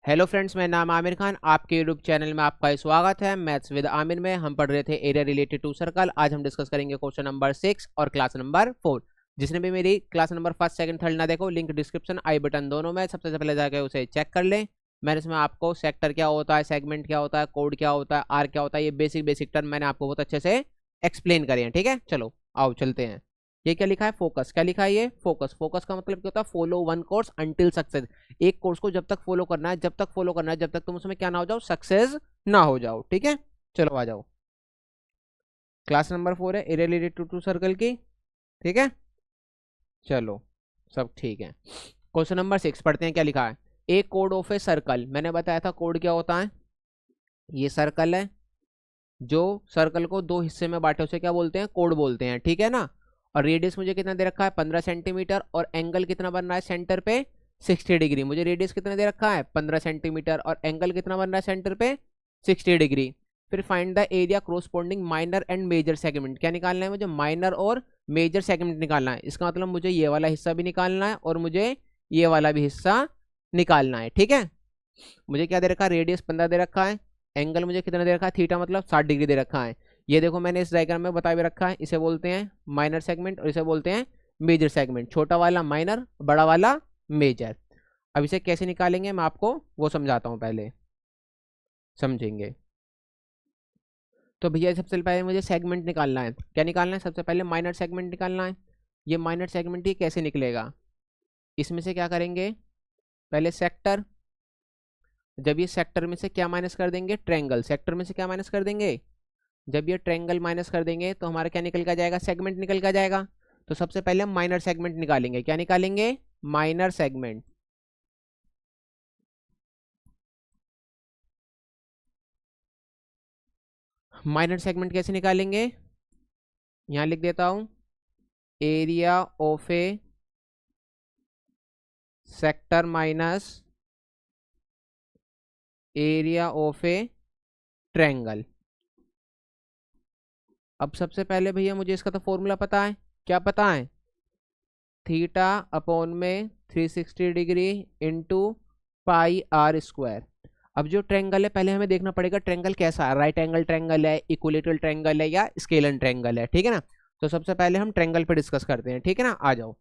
Hello friends, मेरा नाम आमिर खान। आपके यूट्यूब चैनल में आपका स्वागत है। मैथ्स विद आमिर में हम पढ़ रहे थे एरिया रिलेटेड टू सर्कल। आज हम डिस्कस करेंगे क्वेश्चन नंबर 6 और क्लास नंबर 4। जिसने भी मेरी class number first second third ना देखो, लिंक डिस्क्रिप्शन आई बटन दोनों में, सबसे पहले जाकर उसे चेक कर लें। मैंने इसमें आपको सेक्टर क्या होता है, सेगमेंट क्या होता है, कोड क्या होता है, आर क्या होता है, ये बेसिक बेसिक टर्म मैंने आपको बहुत अच्छे से एक्सप्लेन करे हैं। ठीक है, चलो आओ चलते हैं। ये क्या लिखा है, फोकस। क्या लिखा है ये, फोकस। फोकस का मतलब क्या होता है, follow one course until success. एक कोर्स को जब तक फॉलो करना है, जब तक फॉलो करना है, जब तक तुम उसमें क्या ना हो जाओ, सक्सेस ना हो जाओ। ठीक है, चलो आ जाओ। क्लास नंबर 4 है, एरिया रिलेटेड टू सर्कल की। ठीक है, चलो सब ठीक है। क्वेश्चन नंबर 6 पढ़ते हैं। क्या लिखा है, ए कोड ऑफ ए सर्कल। मैंने बताया था कोड क्या होता है। ये सर्कल है, जो सर्कल को दो हिस्से में बांटे उसे क्या बोलते हैं, कोड बोलते हैं। ठीक है ना। और रेडियस मुझे कितना दे रखा है, 15 सेंटीमीटर। और एंगल कितना बन रहा है सेंटर पे, 60 डिग्री। मुझे रेडियस कितना दे रखा है, 15 सेंटीमीटर। और एंगल कितना बन रहा है सेंटर पे, 60 डिग्री। फिर find the area corresponding minor and major segment. क्या निकालना है मुझे, माइनर और मेजर सेगमेंट निकालना है। इसका मतलब मुझे ये वाला हिस्सा भी निकालना है और मुझे ये वाला भी हिस्सा निकालना है। ठीक है, मुझे क्या दे रखा है, रेडियस 15 दे रखा है। एंगल मुझे कितना दे रखा है, थीटा मतलब 60 डिग्री दे रखा है। ये देखो मैंने इस डायग्राम में बता भी रखा है। इसे बोलते हैं माइनर सेगमेंट और इसे बोलते हैं मेजर सेगमेंट। छोटा वाला माइनर, बड़ा वाला मेजर। अब इसे कैसे निकालेंगे मैं आपको वो समझाता हूँ, पहले समझेंगे। तो भैया सबसे पहले मुझे सेगमेंट निकालना है। क्या निकालना है, सबसे पहले माइनर सेगमेंट निकालना है। ये माइनर सेगमेंट ही कैसे निकलेगा, इसमें से क्या करेंगे, पहले सेक्टर। जब ये सेक्टर में से क्या माइनस कर देंगे, ट्रायंगल। सेक्टर में से क्या माइनस कर देंगे, जब ये ट्रायंगल माइनस कर देंगे तो हमारा क्या निकल कर जाएगा, सेगमेंट निकल कर जाएगा। तो सबसे पहले हम माइनर सेगमेंट निकालेंगे। क्या निकालेंगे, माइनर सेगमेंट। माइनर सेगमेंट कैसे निकालेंगे, यहां लिख देता हूं, area of A sector minus area of A triangle. अब सबसे पहले भैया मुझे इसका तो फॉर्मूला पता है। क्या पता है, थीटा अपॉन में 360 degree into pi R square. अब जो ट्रायंगल है, पहले हमें देखना पड़ेगा ट्रायंगल कैसा है, राइट एंगल ट्रायंगल है, इक्विलेटरल ट्रायंगल है, या स्केलर ट्रायंगल है। ठीक है ना। तो सबसे पहले हम ट्रायंगल पे डिस्कस करते हैं। ठीक है ना, आ जाओ।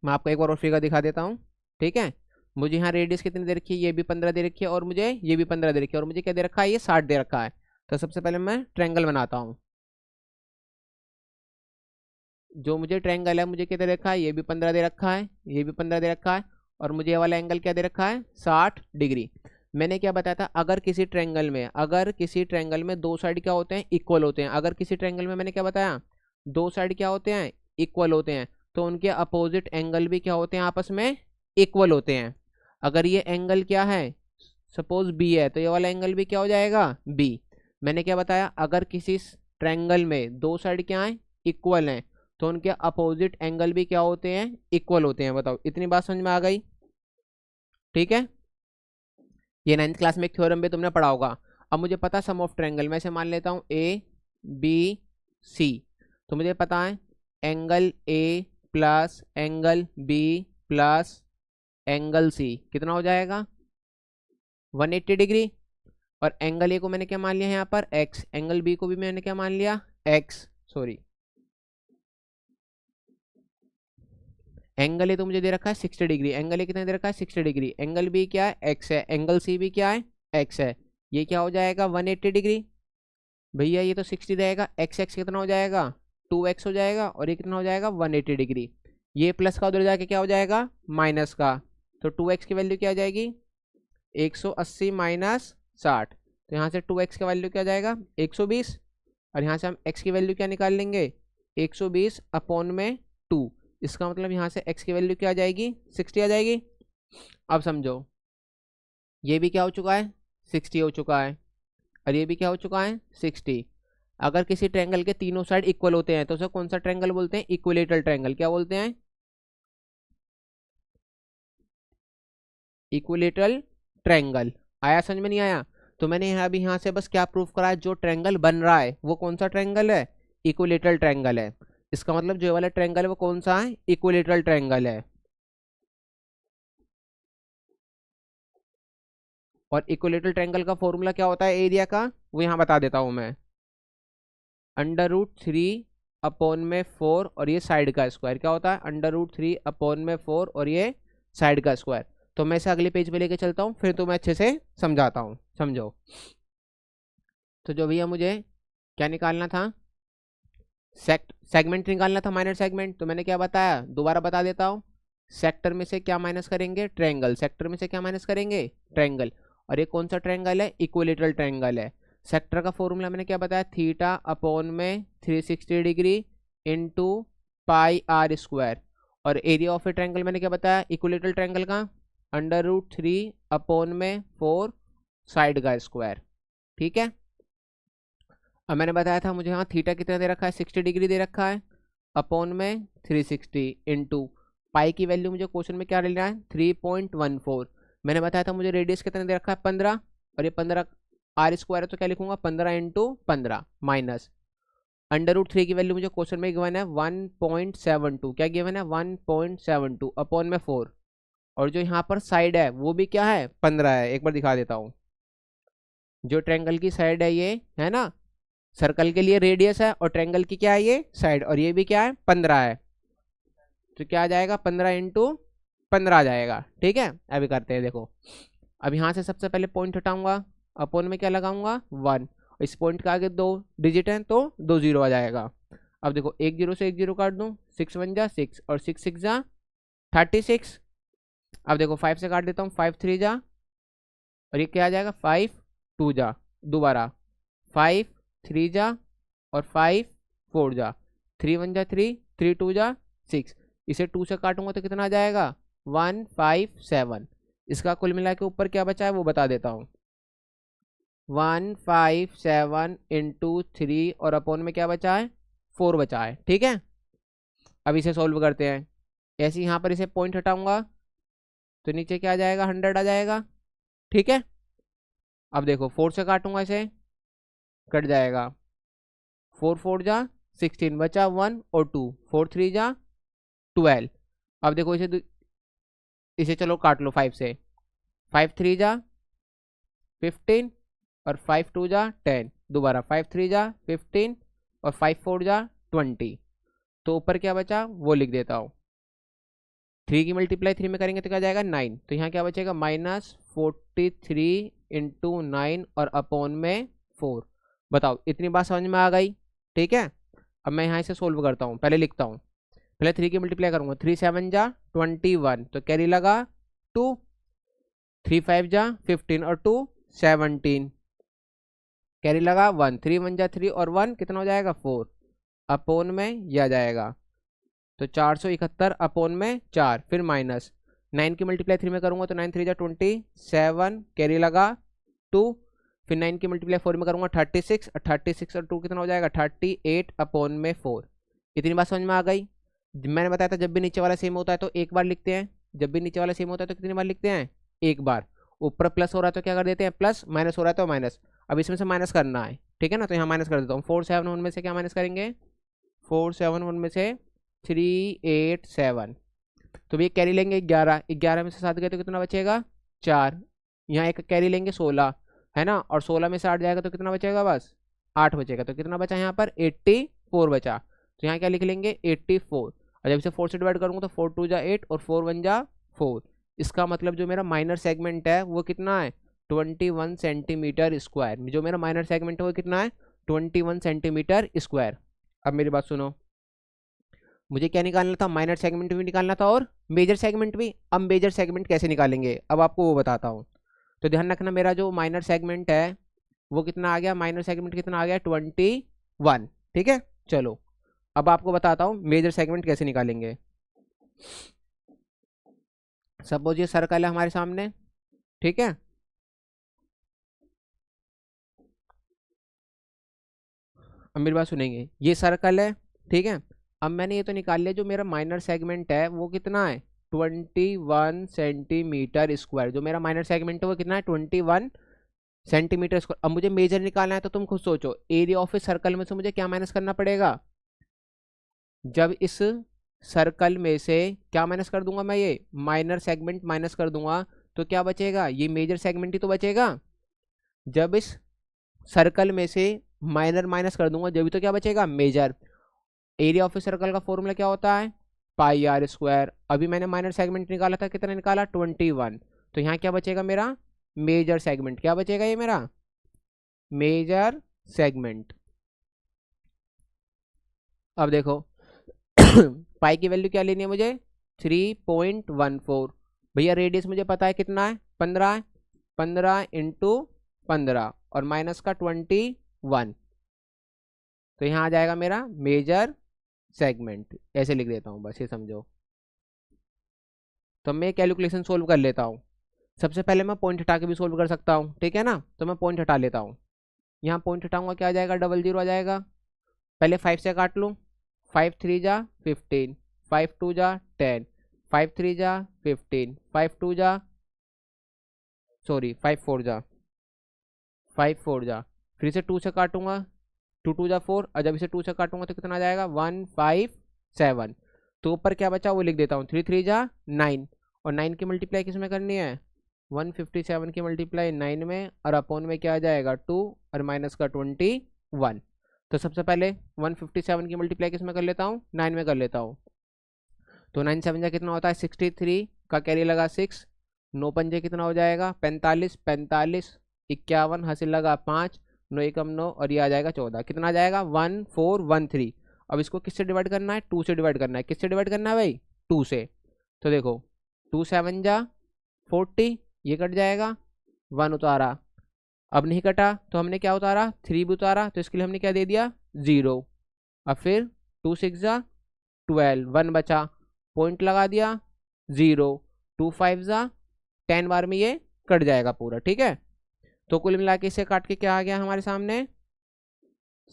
मैं आपको एक बार और फिगर दिखा देता हूँ। ठीक है, मुझे यहाँ रेडियस कितनी दे रखी है, ये भी 15 दे रखी है, और मुझे ये भी 15 दे रखी है, और मुझे क्या दे रखा है, ये 60 दे रखा है। तो सबसे पहले मैं ट्रायंगल बनाता हूँ। जो मुझे ट्रायंगल है, मुझे क्या दे रखा है, ये भी 15 दे रखा है, ये भी 15 दे रखा है, और मुझे ये वाला एंगल क्या दे रखा है, 60 डिग्री। मैंने क्या बताया था, अगर किसी ट्रायंगल में दो साइड क्या होते हैं, इक्वल होते हैं। अगर किसी ट्रायंगल में मैंने क्या बताया, दो साइड क्या होते हैं, इक्वल होते हैं, तो उनके अपोजिट एंगल भी क्या होते हैं, आपस में इक्वल होते हैं। अगर ये एंगल क्या है, सपोज बी है, तो ये वाला एंगल भी क्या हो जाएगा, बी। मैंने क्या बताया, अगर किसी ट्रायंगल में दो साइड क्या है, इक्वल हैं, तो उनके अपोजिट एंगल भी क्या होते हैं, इक्वल होते हैं। बताओ, इतनी बात समझ में आ गई। ठीक है, ये 9th क्लास में एक थ्योरम भी तुमने पढ़ा होगा। अब मुझे पता सम ऑफ ट्रायंगल, मैं इसे मान लेता हूँ ए बी सी। तो मुझे पता है angle A plus angle B plus angle C कितना हो जाएगा, 180 डिग्री। और एंगल ए को मैंने क्या मान लिया यहाँ पर, एक्स। एंगल बी को भी मैंने क्या मान लिया, एक्स। सॉरी, एंगल ए तो मुझे दे रखा है 60 डिग्री। एंगल ए कितना दे रखा है, 60 डिग्री। एंगल बी क्या है, एक्स है। एंगल सी भी क्या है, एक्स है। ये क्या हो जाएगा, 180 डिग्री। भैया ये तो 60 रहेगा, एक्स एक्स कितना हो जाएगा, 2x हो जाएगा, और ये कितना हो जाएगा, 180 डिग्री। ये प्लस का उधर जाके क्या हो जाएगा, माइनस का। तो 2x की वैल्यू क्या आ जाएगी, 180 माइनस 60। तो यहाँ से 2x का वैल्यू क्या आ जाएगा, 120। और यहाँ से हम x की वैल्यू क्या निकाल लेंगे, 120 अपॉन में 2। इसका मतलब यहाँ से x की वैल्यू क्या आ जाएगी, 60 आ जाएगी। अब समझो, ये भी क्या हो चुका है, 60 हो चुका है, और ये भी क्या हो चुका है, 60। अगर किसी ट्रायंगल के तीनों साइड इक्वल होते हैं तो उसे कौन सा ट्रायंगल बोलते हैं, इक्विलेटरल ट्रायंगल। क्या बोलते हैं, इक्विलेटरल ट्रायंगल। आया समझ में, नहीं आया। तो मैंने यहाँ अभी यहाँ से बस क्या प्रूफ करा है, जो ट्रायंगल बन रहा है वो कौन सा ट्रायंगल है, इक्विलेटरल ट्रायंगल है। इसका मतलब जो वाला ट्रायंगल है वो कौन सा है, इक्विलेटरल ट्रायंगल है। और इक्विलेटरल ट्रायंगल का फॉर्मूला क्या होता है एरिया का, वो यहाँ बता देता हूँ मैं। √3/4 और ये साइड का स्क्वायर क्या होता है, √3/4 और ये साइड का स्क्वायर। तो मैं इसे अगले पेज पे लेके चलता हूँ, फिर तो मैं अच्छे से समझाता हूँ, समझो। तो जो भैया मुझे क्या निकालना था, सेगमेंट निकालना था, माइनर सेगमेंट। तो मैंने क्या बताया, दोबारा बता देता हूँ। सेक्टर में से क्या माइनस करेंगे, ट्रायंगल। सेक्टर में से क्या माइनस करेंगे, ट्रायंगल। और ये कौन सा ट्रायंगल है, इक्विलेटरल ट्रायंगल है। सेक्टर का फॉर्मूला मैंने क्या बताया, θ/360 डिग्री इंटू πr²। और एरिया ऑफ ए ट्रायंगल मैंने क्या बताया, इक्विलेटरल ट्रायंगल का √3/4 साइड का स्क्वायर। ठीक है। अब मैंने बताया था मुझे, हाँ थीटा कितना दे रखा है, 60 डिग्री दे रखा है, अपॉन में 360 इंटू पाई की वैल्यू मुझे क्वेश्चन में क्या लेना है, 3.14। मैंने बताया था मुझे रेडियस कितना दे रखा है, 15, और ये 15 r² है तो क्या लिखूंगा, 15 इंटू 15 माइनस √3 की वैल्यू मुझे क्वेश्चन में गिवन है 1.72। क्या गिवन है, 1.72 अपॉन में 4। और जो यहाँ पर साइड है वो भी क्या है, 15 है। एक बार दिखा देता हूँ, जो ट्रायंगल की साइड है ये है ना, सर्कल के लिए रेडियस है, और ट्रायंगल की क्या है ये साइड, और ये भी क्या है 15 है। तो क्या आ जाएगा, 15 इंटू 15 आ जाएगा। ठीक है, अभी करते हैं, देखो। अब यहाँ से सबसे पहले पॉइंट हटाऊंगा, अपॉन में क्या लगाऊंगा, 1। इस पॉइंट के आगे 2 डिजिट है तो 2 0 आ जाएगा। अब देखो, 1 0 से 1 0 काट दूं, 6 1 जा 6 और 6 6 जा 36। अब देखो 5 से काट देता हूँ, 5 3 जा, और ये क्या आ जाएगा, 5 2 जा, दोबारा 5 3 जा और 5 4 जा, 3 1 जा 3, 3 2 जा 6। इसे 2 से काटूंगा तो कितना आ जाएगा, 157। इसका कुल मिला के ऊपर क्या बचा है वो बता देता हूँ, 157 इंटू 3 और अपॉन में क्या बचा है, 4 बचा है। ठीक है, अब इसे सॉल्व करते हैं। ऐसे यहाँ पर इसे पॉइंट हटाऊंगा तो नीचे क्या आ जाएगा, 100 आ जाएगा। ठीक है, अब देखो 4 से काटूंगा इसे, कट जाएगा, 4 4 जा 16, बचा 1 और 2, 4 3 जा 12। अब देखो इसे चलो काट लो 5 से, 5 3 जा 15 और 5 2 जा 10, दोबारा 5 3 जा 15 और 5 4 जा 20। तो ऊपर क्या बचा वो लिख देता हूँ, 3 की मल्टीप्लाई 3 में करेंगे तो क्या जाएगा 9। तो यहाँ क्या बचेगा, -43 इंटू 9 और अपॉन में 4। बताओ, इतनी बात समझ में आ गई। ठीक है, अब मैं यहाँ से सोल्व करता हूँ, पहले लिखता हूँ। पहले 3 की मल्टीप्लाई करूंगा, 3 7 जा 21 तो कैरी लगा 2, 3 5 जा 15 और 2 17, कैरी लगा 1, 3 1 जा 3 और 1 कितना हो जाएगा 4, अपॉन में यह आ जाएगा। तो 471 अपॉन में 4, फिर माइनस 9 की मल्टीप्लाई 3 में करूंगा तो 9 3 जा 27, कैरी लगा 2, फिर 9 की मल्टीप्लाई 4 में करूंगा 36, और 36 और 2 कितना हो जाएगा 38 अपॉन में 4। इतनी बात समझ में आ गई। मैंने बताया था जब भी नीचे वाला सेम होता है तो एक बार लिखते हैं, जब भी नीचे वाला सेम होता है तो कितनी बार लिखते हैं, एक बार। ऊपर प्लस हो रहा है तो क्या कर देते हैं प्लस, माइनस हो रहा है तो माइनस। अब इसमें से माइनस करना है, ठीक है ना, तो यहाँ माइनस कर देता हूँ। 471 में से क्या माइनस करेंगे, 471 में से 387, तो ये कैरी लेंगे 11, 11 में से 7 गए तो कितना बचेगा 4, यहाँ एक कैरी लेंगे 16 है ना, और 16 में से 8 जाएगा तो कितना बचेगा, बस 8 बचेगा। तो कितना बचा यहाँ पर 84 बचा, तो यहाँ क्या लिख लेंगे 84। और जब इसे 4 से डिवाइड करूँगा तो 4 2 जा 8 और 4 1 जा 4। इसका मतलब जो मेरा माइनर सेगमेंट है वो कितना है 21 सेंटीमीटर स्क्वायर। जो मेरा माइनर सेगमेंट है वो कितना है 21 सेंटीमीटर स्क्वायर। अब मेरी बात सुनो, मुझे क्या निकालना था, माइनर सेगमेंट भी निकालना था और मेजर सेगमेंट भी। अब मेजर सेगमेंट कैसे निकालेंगे अब आपको वो बताता हूँ। तो ध्यान रखना, मेरा जो माइनर सेगमेंट है वो कितना आ गया, माइनर सेगमेंट कितना आ गया 21। ठीक है, चलो अब आपको बताता हूँ मेजर सेगमेंट कैसे निकालेंगे। सपोज ये सर्कल है हमारे सामने, ठीक है, अब मेरी बात सुनेंगे, ये सर्कल है, ठीक है। अब मैंने ये तो निकाल लिया जो मेरा माइनर सेगमेंट है वो कितना है 21 सेंटीमीटर स्क्वायर। जो मेरा माइनर सेगमेंट है वो कितना है 21 सेंटीमीटर स्क्वायर। अब मुझे मेजर निकालना है तो तुम खुद सोचो, एरिया ऑफ ए सर्कल में से मुझे क्या माइनस करना पड़ेगा, जब इस सर्कल में से क्या माइनस कर दूंगा मैं, ये माइनर सेगमेंट माइनस कर दूंगा तो क्या बचेगा, ये मेजर सेगमेंट ही तो बचेगा। जब इस सर्कल में से माइनर माइनस कर दूंगा जब भी तो क्या बचेगा, major. Area of a circle का फॉर्मूला क्या होता है, पाई आर स्क्वायर। अभी मैंने माइनर सेगमेंट निकाला था, कितना निकाला, 21। तो यहाँ क्या बचेगा मेरा, मेजर सेगमेंट। क्या बचेगा ये मेरा, मेजर सेगमेंट। अब देखो पाई की वैल्यू क्या लेनी है मुझे, 3.14। भैया रेडियस मुझे पता है कितना है, 15 है। 15 इंटू 15 और माइनस का 21, तो यहाँ आ जाएगा मेरा मेजर सेगमेंट। ऐसे लिख देता हूँ, बस ये समझो। तो मैं कैलकुलेशन सोल्व कर लेता हूँ। सबसे पहले मैं पॉइंट हटा के भी सोल्व कर सकता हूँ, ठीक है ना। तो मैं पॉइंट हटा लेता हूँ, यहाँ पॉइंट हटाऊंगा, क्या आ जाएगा, 00 आ जाएगा। पहले 5 से काट लूँ, 5 3 जा 15, 5 2 जा 10, 5 3 जा 15, 5 2 जा, सॉरी 5 4 जा, 5 4 जा, फिर से 2 से काटूंगा, 2 2 जा 4, और जब इसे 2 से काटूंगा तो कितना आ जाएगा, 1 5 7। तो ऊपर क्या बचा वो लिख देता हूँ, 3 3 जा 9, और 9 की मल्टीप्लाई किस में करनी है, 157 की मल्टीप्लाई 9 में, और अपॉन में क्या आ जाएगा 2, और माइनस का 21। तो सबसे पहले 157 की मल्टीप्लाई किस में कर लेता हूँ, 9 में कर लेता हूँ। तो 9 7 जा कितना होता है, 63 का कैरी लगा 6, 9 पंजे कितना हो जाएगा, 45, 45 51, हासिल लगा 5, 9 एकम 9, और ये आ जाएगा 14। कितना आ जाएगा, 1413। अब इसको किससे डिवाइड करना है, 2 से डिवाइड करना है। किससे डिवाइड करना है भाई, 2 से। तो देखो 2 7 जा 40, ये कट जाएगा, 1 उतारा। अब नहीं कटा तो हमने क्या उतारा, 3 भी उतारा, तो इसके लिए हमने क्या दे दिया, 0। अब फिर 2 6 जा 12, 1 बचा, पॉइंट लगा दिया 0, 2 5 जा 10 बार में ये कट जाएगा पूरा, ठीक है। तो कुल मिला के इसे काट के क्या आ गया हमारे सामने,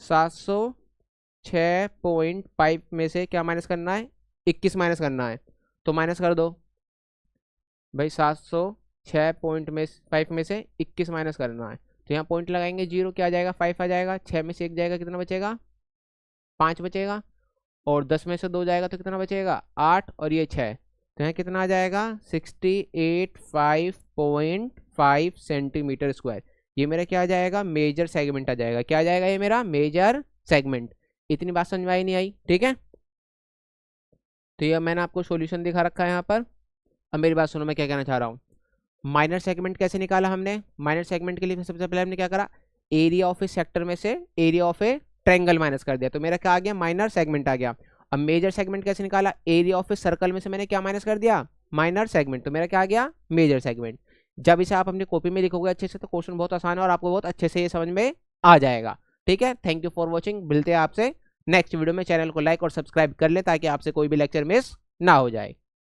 706.5 में से क्या माइनस करना है, 21 माइनस करना है। तो माइनस कर दो भाई, 706.5 में से 21 माइनस करना है। तो यहाँ पॉइंट लगाएंगे 0, क्या आ जाएगा, 5 आ जाएगा, 6 में से 1 जाएगा, कितना बचेगा, 5 बचेगा, और 10 में से 2 जाएगा तो कितना बचेगा, 8, और ये 6। तो यहाँ कितना आ जाएगा, 68.5 सेंटीमीटर स्क्वायर। ये मेरा क्या आ जाएगा, मेजर सेगमेंट आ जाएगा। क्या आ जाएगा, ये मेरा मेजर सेगमेंट। इतनी बात समझ में आई नहीं आई, ठीक है। तो ये मैंने आपको सॉल्यूशन दिखा रखा है यहाँ पर। अब मेरी बात सुनो, मैं क्या कहना चाह रहा हूँ। माइनर सेगमेंट कैसे निकाला हमने, माइनर सेगमेंट के लिए सबसे पहले हमने क्या करा, एरिया ऑफ ए सेक्टर में से area of A triangle minus कर दिया, तो मेरा क्या आ गया, माइनर सेगमेंट आ गया। अब मेजर सेगमेंट कैसे निकाला, एरिया ऑफ ए सर्कल में से मैंने क्या माइनस कर दिया, माइनर सेगमेंट, तो मेरा क्या आ गया, मेजर सेगमेंट। जब इसे आप अपनी कॉपी में लिखोगे अच्छे से तो क्वेश्चन बहुत आसान है और आपको बहुत अच्छे से ये समझ में आ जाएगा, ठीक है। थैंक यू फॉर वॉचिंग, मिलते हैं आपसे नेक्स्ट वीडियो में। चैनल को लाइक और सब्सक्राइब कर ले ताकि आपसे कोई भी लेक्चर मिस ना हो जाए।